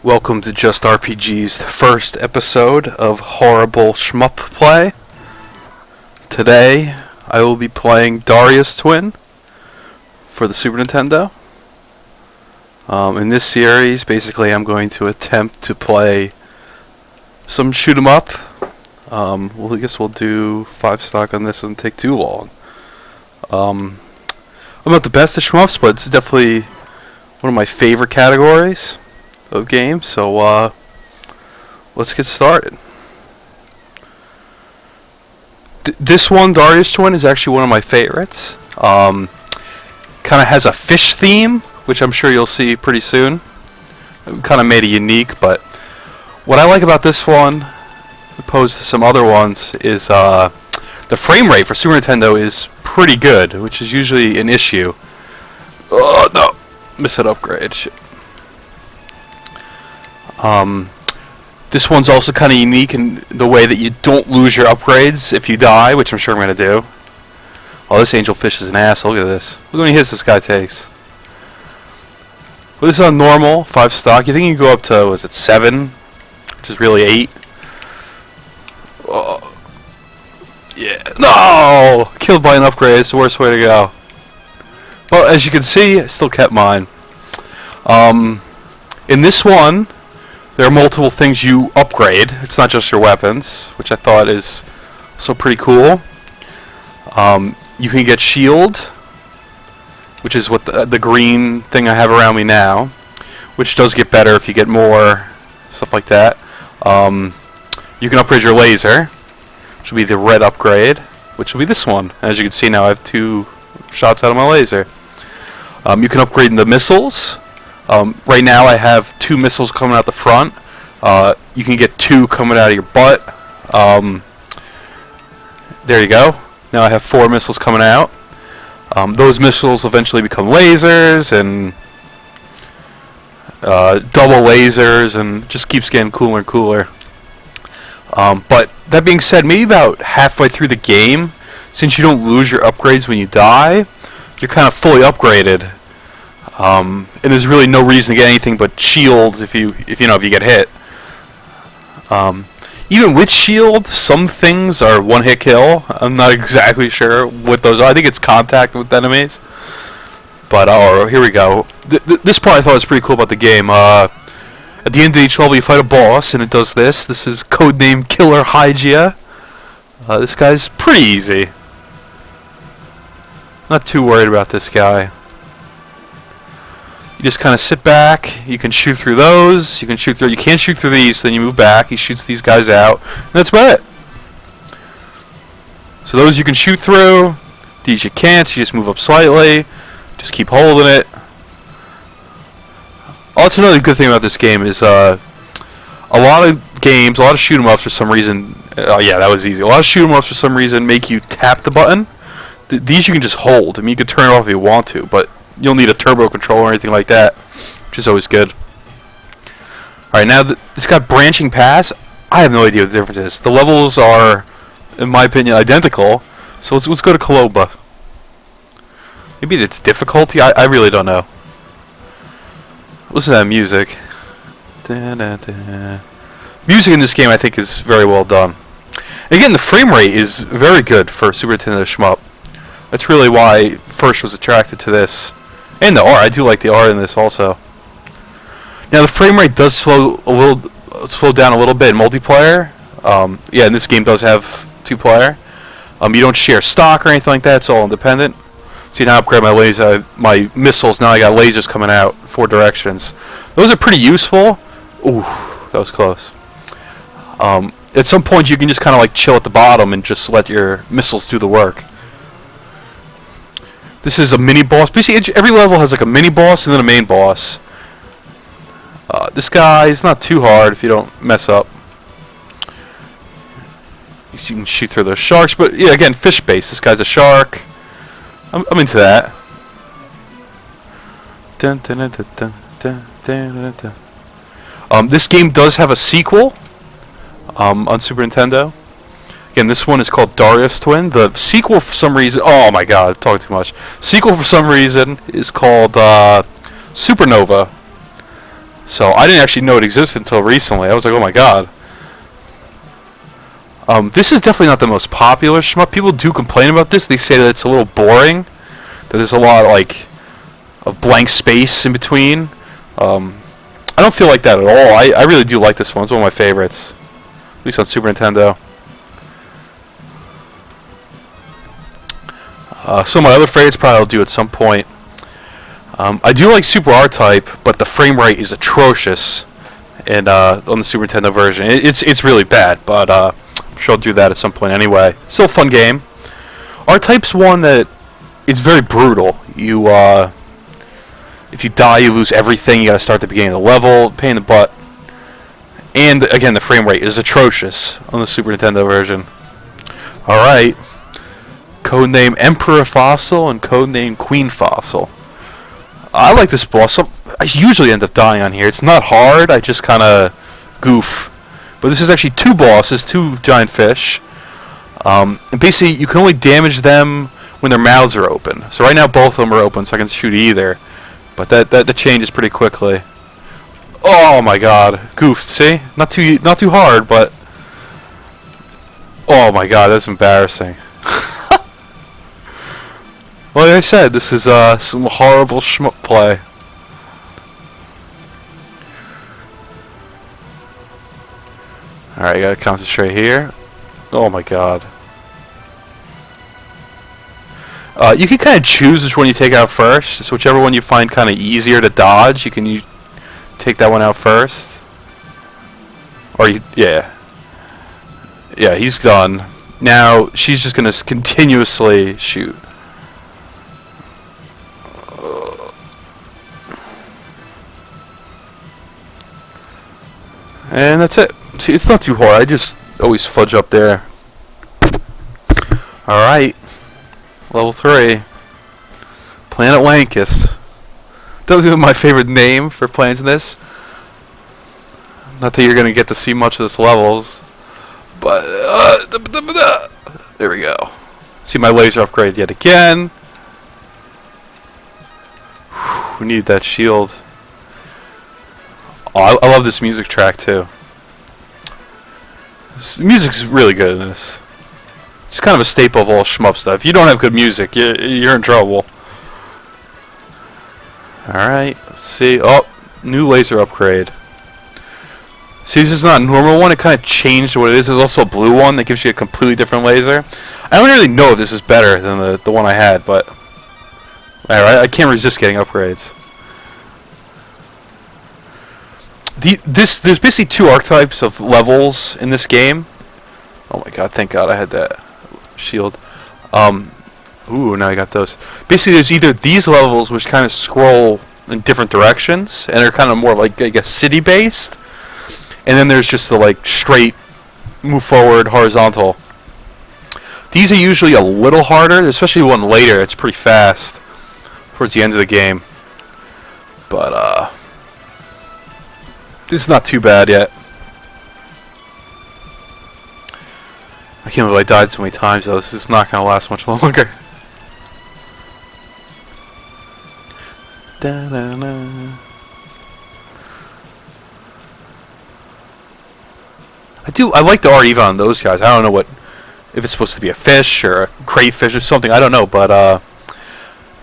Welcome to Just RPG's first episode of Horrible Shmup Play. Today, I will be playing Darius Twin for the Super Nintendo. In this series, basically, I'm going to attempt to play some shoot 'em up. I guess we'll do 5 stock on this. Doesn't take too long. I'm not the best at shmups, but it's definitely one of my favorite categories of games, so let's get started. This one, Darius Twin, is actually one of my favorites. Kind of has a fish theme, which I'm sure you'll see pretty soon. Kind of made it unique, but what I like about this one, opposed to some other ones, is the frame rate for Super Nintendo is pretty good, which is usually an issue. Oh no, miss an upgrade. Shit. This one's also kind of unique in the way that you don't lose your upgrades if you die, which I'm sure I'm going to do. Oh, this angelfish is an ass. Look at this. Look how many hits this guy takes. Well, this is on normal, 5 stock. You think you can go up to, was it 7? Which is really 8. Oh. Yeah. No! Killed by an upgrade. It's the worst way to go. Well, as you can see, I still kept mine. In this one, there are multiple things you upgrade. It's not just your weapons, which I thought is so pretty cool. You can get shield, which is what the green thing I have around me now, which does get better if you get more, stuff like that. You can upgrade your laser, which will be the red upgrade, which will be this one. As you can see now, I have 2 shots out of my laser. You can upgrade the missiles. Right now I have 2 missiles coming out the front. You can get 2 coming out of your butt. There you go. Now I have 4 missiles coming out. Those missiles eventually become lasers and double lasers, and just keeps getting cooler and cooler. But that being said, maybe about halfway through the game, since you don't lose your upgrades when you die, you're kind of fully upgraded. And there's really no reason to get anything but shields if you get hit. Even with shield, some things are one-hit kill. I'm not exactly sure what those are. I think it's contact with enemies. But here we go. This part I thought was pretty cool about the game. At the end of each level, you fight a boss, and it does this. This is codename Killer Hygia. This guy's pretty easy. Not too worried about this guy. You just kind of sit back. You can shoot through those. You can't shoot through these. So then you move back. He shoots these guys out, and that's about it. So those you can shoot through. These you can't. So you just move up slightly. Just keep holding it. Oh, that's another good thing about this game is a lot of games, a lot of shoot 'em ups for some reason. Yeah, that was easy. A lot of shoot 'em ups for some reason make you tap the button. These you can just hold. I mean, you can turn it off if you want to, but you'll need a turbo controller or anything like that, which is always good. Alright, now it's got branching paths. I have no idea what the difference is. The levels are, in my opinion, identical. So let's go to Koloba. Maybe it's difficulty? I really don't know. Listen to that music. Da, da, da. Music in this game I think is very well done. Again, the frame rate is very good for Super Nintendo shmup. That's really why I first was attracted to this. And the R, I do like the R in this also. Now the frame rate does slow down a little bit in multiplayer. Yeah, and this game does have 2-player. You don't share stock or anything like that. It's all independent. See, now I upgrade my laser, my missiles. Now I got lasers coming out 4 directions. Those are pretty useful. Ooh, that was close. At some point, you can just kind of like chill at the bottom and just let your missiles do the work. This is a mini boss. Basically, every level has like a mini boss and then a main boss. This guy is not too hard if you don't mess up. You can shoot through those sharks, but yeah, again, fish based. This guy's a shark. I'm into that. Dun, dun, dun, dun, dun, dun, dun, dun. This game does have a sequel on Super Nintendo. Again, this one is called Darius Twin. The sequel, for some reason... Oh my god, I've talked too much. Sequel, for some reason, is called Supernova. So I didn't actually know it existed until recently. I was like, oh my god. This is definitely not the most popular shmup. People do complain about this. They say that it's a little boring. That there's a lot like of blank space in between. I don't feel like that at all. I really do like this one. It's one of my favorites. At least on Super Nintendo. Some of my other favorites probably I'll do at some point. I do like Super R-Type, but the frame rate is atrocious on the Super Nintendo version. It's really bad, but I'm sure I'll do that at some point anyway. Still a fun game. R-Type's one that is very brutal. If you die, you lose everything. You gotta start at the beginning of the level. Pain in the butt. And again, the frame rate is atrocious on the Super Nintendo version. Alright. Codename Emperor Fossil and codename Queen Fossil. I like this boss. I usually end up dying on here. It's not hard. I just kind of goof. But this is actually two bosses, two giant fish. And basically, you can only damage them when their mouths are open. So right now, both of them are open, so I can shoot either. But that changes pretty quickly. Oh my god, goofed. See, not too hard, but oh my god, that's embarrassing. Like I said, this is some horrible shmup play. Alright, gotta concentrate here. Oh my god. You can kind of choose which one you take out first. So whichever one you find kind of easier to dodge, you can take that one out first. Or yeah, he's done. Now she's just gonna continuously shoot. And that's it. See, it's not too hard. I just always fudge up there. Alright. Level 3. Planet Wankus. That was even my favorite name for planets in this. Not that you're going to get to see much of this levels. But, there we go. See my laser upgrade yet again. We need that shield. Oh, I love this music track too. The music's really good in this. It's kind of a staple of all shmup stuff. If you don't have good music, you're in trouble. Alright, let's see. Oh, new laser upgrade. See, this is not a normal one. It kind of changed what it is. There's also a blue one that gives you a completely different laser. I don't really know if this is better than the one I had, but alright, I can't resist getting upgrades. There's basically two archetypes of levels in this game. Oh my god, thank god I had that shield. Ooh, now I got those. Basically, there's either these levels which kind of scroll in different directions, and they're kind of more like, I guess, city-based. And then there's just the, like, straight, move forward, horizontal. These are usually a little harder, especially one later. It's pretty fast towards the end of the game. But, this is not too bad yet. I can't believe I died so many times, though. This is not going to last much longer. Da-da-da. I like the art even on those guys. I don't know if it's supposed to be a fish or a crayfish or something. I don't know, but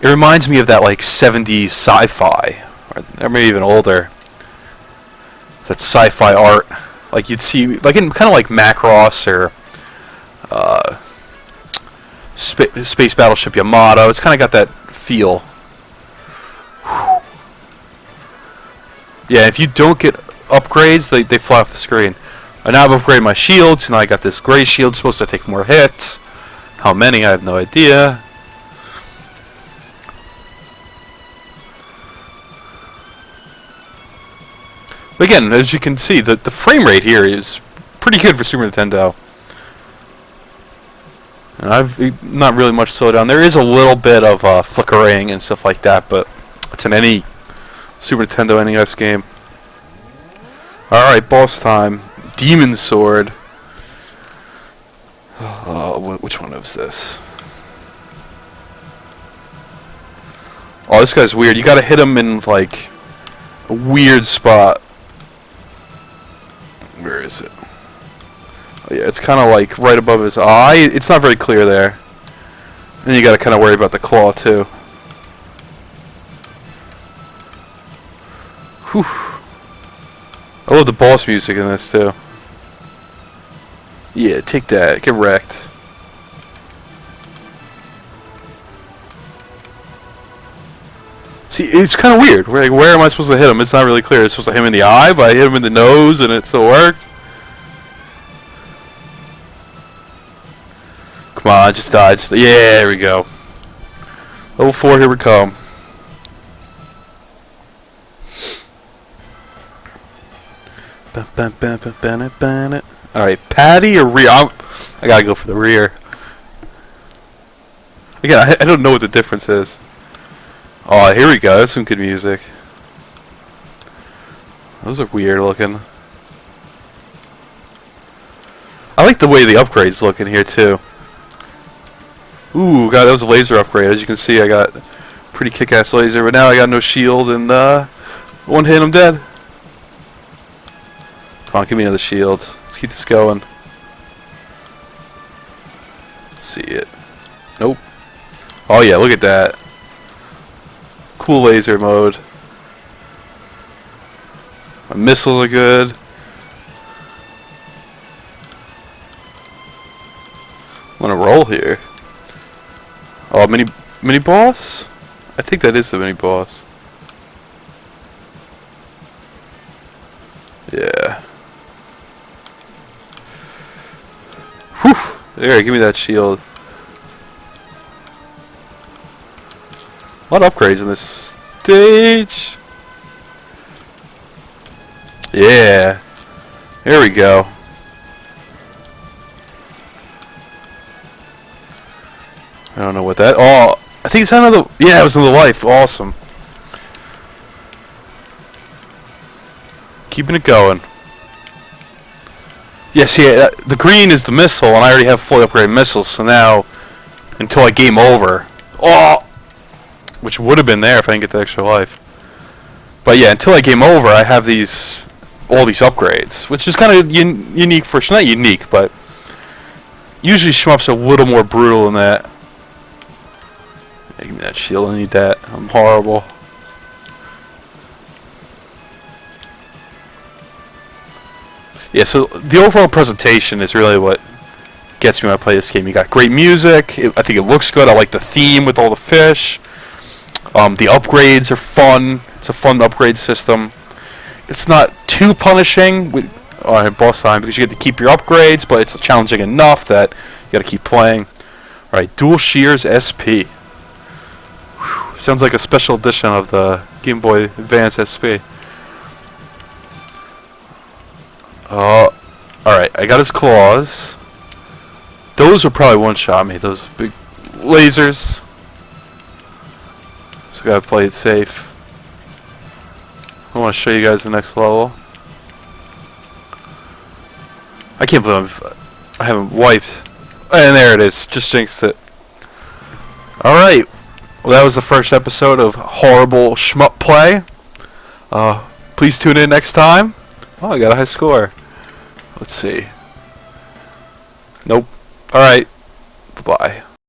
it reminds me of that like 70s sci-fi, or maybe even older. That sci-fi art, like you'd see, like in kind of like Macross or Space Battleship Yamato. It's kind of got that feel. Whew. Yeah, if you don't get upgrades, they fly off the screen. I now have upgraded my shields, and I got this gray shield supposed to take more hits. How many? I have no idea. But again, as you can see, the frame rate here is pretty good for Super Nintendo. And I've not really much slowed down. There is a little bit of flickering and stuff like that, but it's in any Super Nintendo NES game. Alright, boss time. Demon Sword. Which one is this? Oh, this guy's weird. You gotta hit him in, like, a weird spot. Where is it? Oh, yeah, it's kind of like right above his eye. It's not very clear there. And you got to kind of worry about the claw too. Whew. I love the boss music in this too. Yeah, take that. Get wrecked. See, it's kind of weird. Like, where am I supposed to hit him? It's not really clear. It's supposed to hit him in the eye, but I hit him in the nose, and it still worked. Come on, just die. Yeah, there we go. Level 4, here we come. Alright, Patty or rear? I gotta go for the rear. Again, I don't know what the difference is. Oh, here we go. That's some good music. Those are weird looking. I like the way the upgrades look in here too. Ooh, God, that was a laser upgrade. As you can see, I got pretty kick-ass laser, but now I got no shield, and one hit, I'm dead. Come on, give me another shield. Let's keep this going. See it. Nope. Oh yeah, look at that. Cool laser mode. My missiles are good. I'm gonna roll here. Oh, mini boss? I think that is the mini boss. Yeah. Whew! There, give me that shield. A lot of upgrades in this stage. Yeah. Here we go. I don't know what that. Oh, I think it's another. Yeah, it was another life. Awesome. Keeping it going. Yes, yeah. The green is the missile, and I already have fully upgraded missiles. So now, until I game over. Oh. Which would have been there if I didn't get the extra life. But yeah, until I game over, I have all these upgrades, which is kind of unique for not unique, but usually shmups are a little more brutal than that. Yeah, give me that shield. I need that. I'm horrible. Yeah, so the overall presentation is really what gets me when I play this game. You got great music. I think it looks good. I like the theme with all the fish. The upgrades are fun. It's a fun upgrade system. It's not too punishing with boss time because you get to keep your upgrades, but it's challenging enough that you got to keep playing. All right, Dual Shears SP. Whew, sounds like a special edition of the Game Boy Advance SP. All right, I got his claws. Those will probably one-shot me. Those big lasers. Just gotta play it safe. I want to show you guys the next level. I can't believe I haven't wiped. And there it is. Just jinxed it. Alright. Well, that was the first episode of Horrible Shmup Play. Please tune in next time. Oh, I got a high score. Let's see. Nope. Alright. Bye-bye.